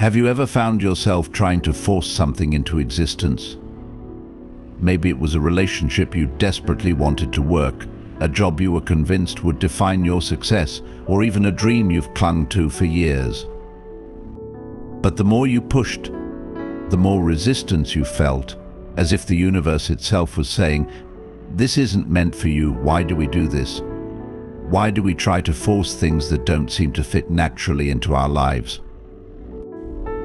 Have you ever found yourself trying to force something into existence? Maybe it was a relationship you desperately wanted to work, a job you were convinced would define your success, or even a dream you've clung to for years. But the more you pushed, the more resistance you felt, as if the universe itself was saying, "This isn't meant for you, why do we do this? Why do we try to force things that don't seem to fit naturally into our lives?"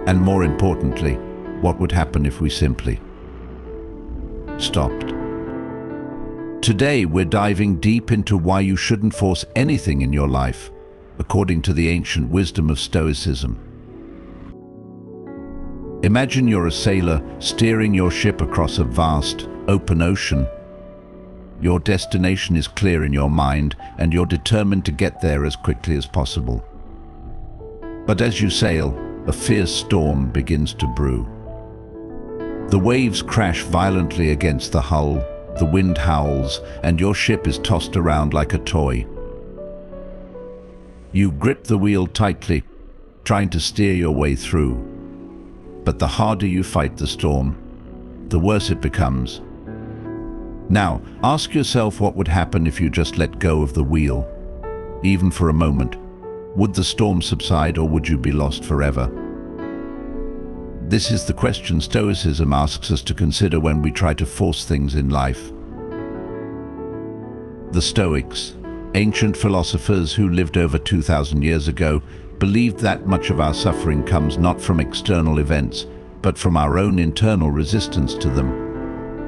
And more importantly, what would happen if we simply stopped? Today, we're diving deep into why you shouldn't force anything in your life, according to the ancient wisdom of Stoicism. Imagine you're a sailor steering your ship across a vast, open ocean. Your destination is clear in your mind, and you're determined to get there as quickly as possible. But as you sail, a fierce storm begins to brew. The waves crash violently against the hull, the wind howls, and your ship is tossed around like a toy. You grip the wheel tightly, trying to steer your way through. But the harder you fight the storm, the worse it becomes. Now, ask yourself what would happen if you just let go of the wheel, even for a moment. Would the storm subside, or would you be lost forever? This is the question Stoicism asks us to consider when we try to force things in life. The Stoics, ancient philosophers who lived over 2,000 years ago, believed that much of our suffering comes not from external events, but from our own internal resistance to them.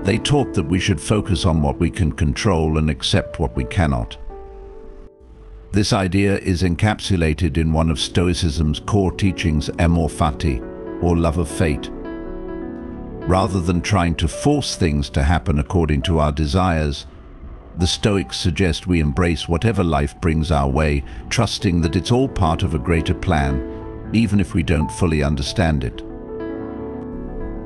They taught that we should focus on what we can control and accept what we cannot. This idea is encapsulated in one of Stoicism's core teachings, amor fati, or love of fate. Rather than trying to force things to happen according to our desires, the Stoics suggest we embrace whatever life brings our way, trusting that it's all part of a greater plan, even if we don't fully understand it.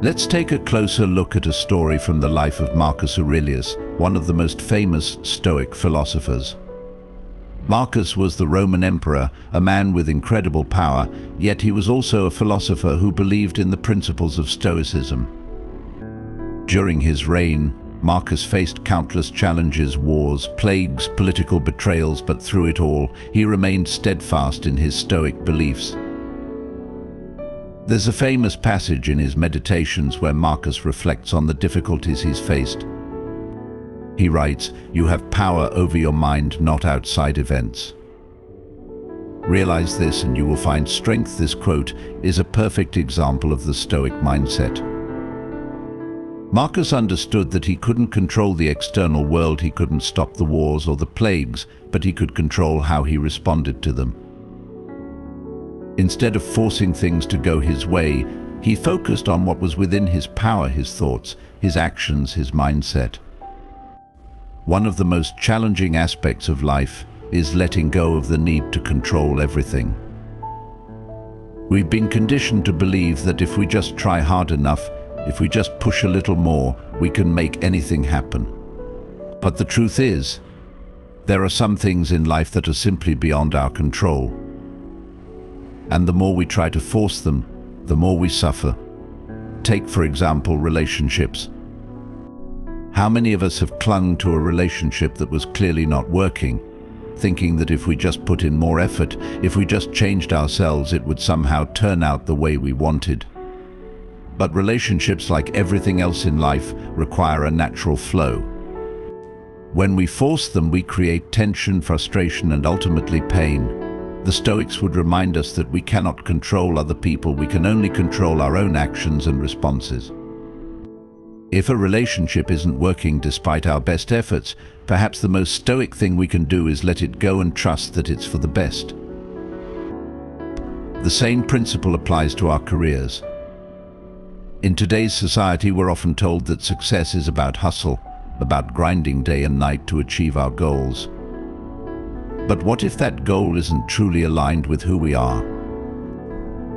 Let's take a closer look at a story from the life of Marcus Aurelius, one of the most famous Stoic philosophers. Marcus was the Roman emperor, a man with incredible power, yet he was also a philosopher who believed in the principles of Stoicism. During his reign, Marcus faced countless challenges, wars, plagues, political betrayals, but through it all, he remained steadfast in his Stoic beliefs. There's a famous passage in his Meditations where Marcus reflects on the difficulties he's faced. He writes, "You have power over your mind, not outside events. Realize this and you will find strength." This quote is a perfect example of the Stoic mindset. Marcus understood that he couldn't control the external world, he couldn't stop the wars or the plagues, but he could control how he responded to them. Instead of forcing things to go his way, he focused on what was within his power, his thoughts, his actions, his mindset. One of the most challenging aspects of life is letting go of the need to control everything. We've been conditioned to believe that if we just try hard enough, if we just push a little more, we can make anything happen. But the truth is, there are some things in life that are simply beyond our control. And the more we try to force them, the more we suffer. Take, for example, relationships. How many of us have clung to a relationship that was clearly not working, thinking that if we just put in more effort, if we just changed ourselves, it would somehow turn out the way we wanted? But relationships, like everything else in life, require a natural flow. When we force them, we create tension, frustration, and ultimately pain. The Stoics would remind us that we cannot control other people, we can only control our own actions and responses. If a relationship isn't working despite our best efforts, perhaps the most Stoic thing we can do is let it go and trust that it's for the best. The same principle applies to our careers. In today's society, we're often told that success is about hustle, about grinding day and night to achieve our goals. But what if that goal isn't truly aligned with who we are?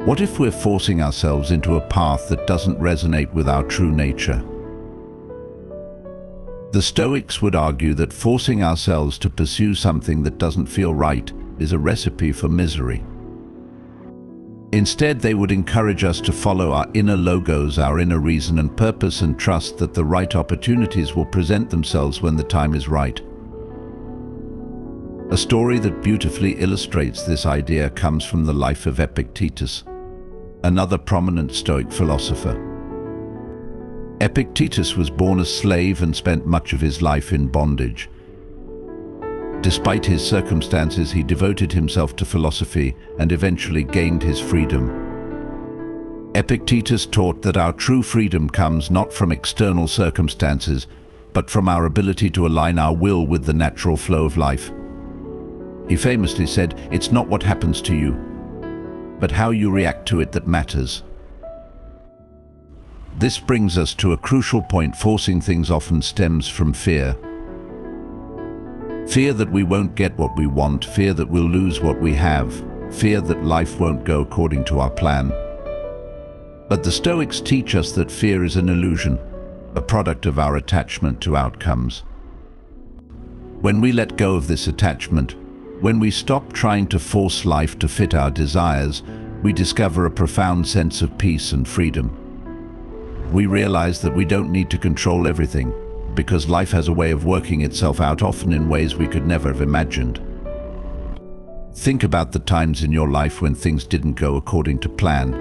What if we're forcing ourselves into a path that doesn't resonate with our true nature? The Stoics would argue that forcing ourselves to pursue something that doesn't feel right is a recipe for misery. Instead, they would encourage us to follow our inner logos, our inner reason and purpose, and trust that the right opportunities will present themselves when the time is right. A story that beautifully illustrates this idea comes from the life of Epictetus, another prominent Stoic philosopher. Epictetus was born a slave and spent much of his life in bondage. Despite his circumstances, he devoted himself to philosophy and eventually gained his freedom. Epictetus taught that our true freedom comes not from external circumstances, but from our ability to align our will with the natural flow of life. He famously said, "It's not what happens to you, but how you react to it that matters." This brings us to a crucial point. Forcing things often stems from fear. Fear that we won't get what we want, fear that we'll lose what we have, fear that life won't go according to our plan. But the Stoics teach us that fear is an illusion, a product of our attachment to outcomes. When we let go of this attachment, when we stop trying to force life to fit our desires, we discover a profound sense of peace and freedom. We realize that we don't need to control everything, because life has a way of working itself out, often in ways we could never have imagined. Think about the times in your life when things didn't go according to plan.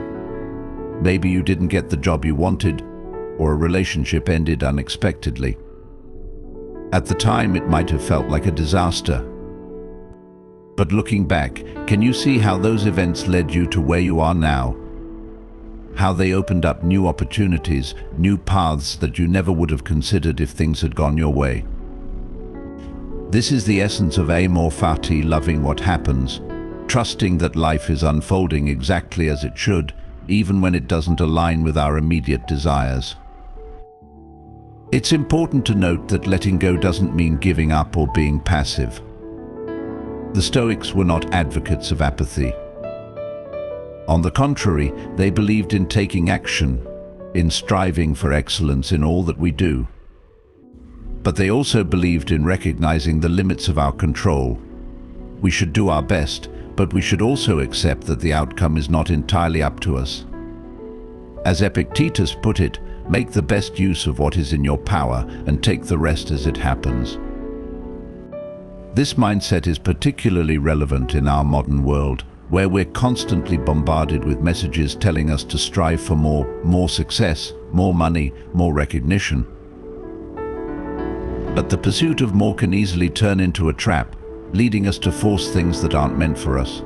Maybe you didn't get the job you wanted, or a relationship ended unexpectedly. At the time, it might have felt like a disaster. But looking back, can you see how those events led you to where you are now? How they opened up new opportunities, new paths that you never would have considered if things had gone your way. This is the essence of amor fati, loving what happens, trusting that life is unfolding exactly as it should, even when it doesn't align with our immediate desires. It's important to note that letting go doesn't mean giving up or being passive. The Stoics were not advocates of apathy. On the contrary, they believed in taking action, in striving for excellence in all that we do. But they also believed in recognizing the limits of our control. We should do our best, but we should also accept that the outcome is not entirely up to us. As Epictetus put it, make the best use of what is in your power and take the rest as it happens. This mindset is particularly relevant in our modern world, where we're constantly bombarded with messages telling us to strive for more success, more money, more recognition. But the pursuit of more can easily turn into a trap, leading us to force things that aren't meant for us.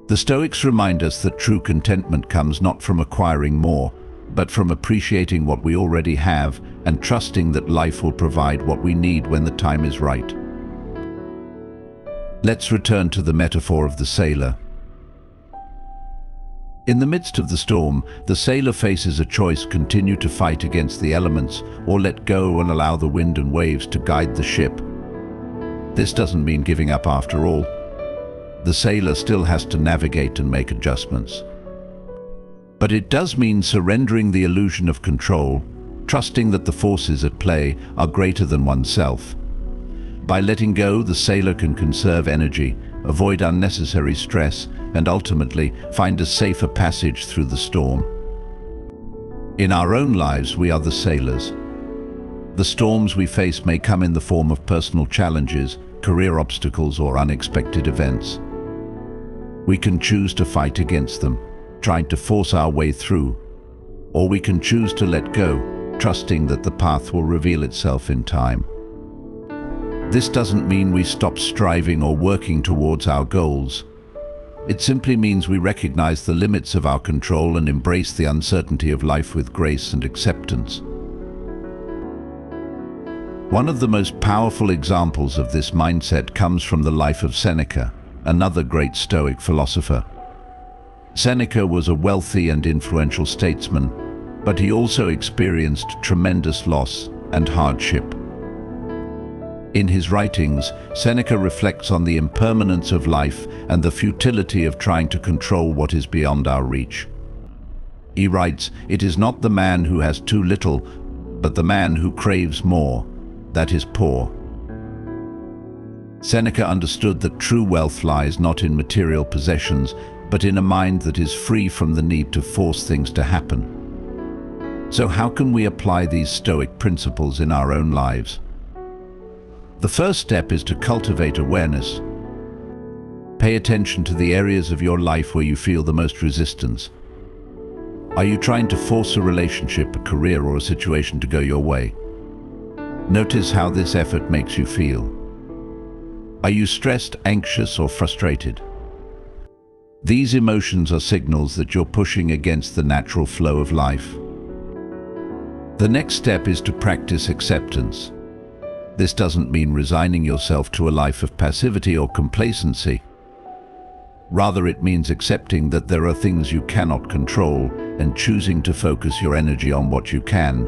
The Stoics remind us that true contentment comes not from acquiring more, but from appreciating what we already have and trusting that life will provide what we need when the time is right. Let's return to the metaphor of the sailor. In the midst of the storm, the sailor faces a choice: continue to fight against the elements or let go and allow the wind and waves to guide the ship. This doesn't mean giving up after all. The sailor still has to navigate and make adjustments. But it does mean surrendering the illusion of control, trusting that the forces at play are greater than oneself. By letting go, the sailor can conserve energy, avoid unnecessary stress, and ultimately find a safer passage through the storm. In our own lives, we are the sailors. The storms we face may come in the form of personal challenges, career obstacles, or unexpected events. We can choose to fight against them, trying to force our way through, or we can choose to let go, trusting that the path will reveal itself in time. This doesn't mean we stop striving or working towards our goals. It simply means we recognize the limits of our control and embrace the uncertainty of life with grace and acceptance. One of the most powerful examples of this mindset comes from the life of Seneca, another great Stoic philosopher. Seneca was a wealthy and influential statesman, but he also experienced tremendous loss and hardship. In his writings, Seneca reflects on the impermanence of life and the futility of trying to control what is beyond our reach. He writes, "It is not the man who has too little, but the man who craves more, that is poor." Seneca understood that true wealth lies not in material possessions, but in a mind that is free from the need to force things to happen. So how can we apply these Stoic principles in our own lives? The first step is to cultivate awareness. Pay attention to the areas of your life where you feel the most resistance. Are you trying to force a relationship, a career, or a situation to go your way? Notice how this effort makes you feel. Are you stressed, anxious, or frustrated? These emotions are signals that you're pushing against the natural flow of life. The next step is to practice acceptance. This doesn't mean resigning yourself to a life of passivity or complacency. Rather, it means accepting that there are things you cannot control and choosing to focus your energy on what you can.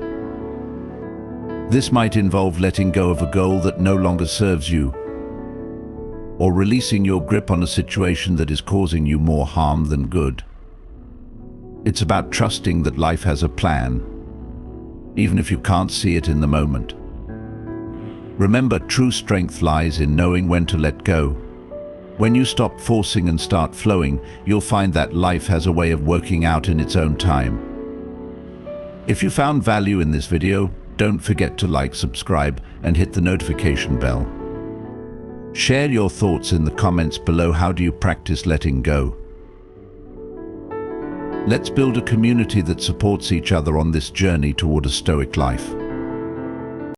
This might involve letting go of a goal that no longer serves you, or releasing your grip on a situation that is causing you more harm than good. It's about trusting that life has a plan, even if you can't see it in the moment. Remember, true strength lies in knowing when to let go. When you stop forcing and start flowing, you'll find that life has a way of working out in its own time. If you found value in this video, don't forget to like, subscribe, and hit the notification bell. Share your thoughts in the comments below. How do you practice letting go? Let's build a community that supports each other on this journey toward a Stoic life.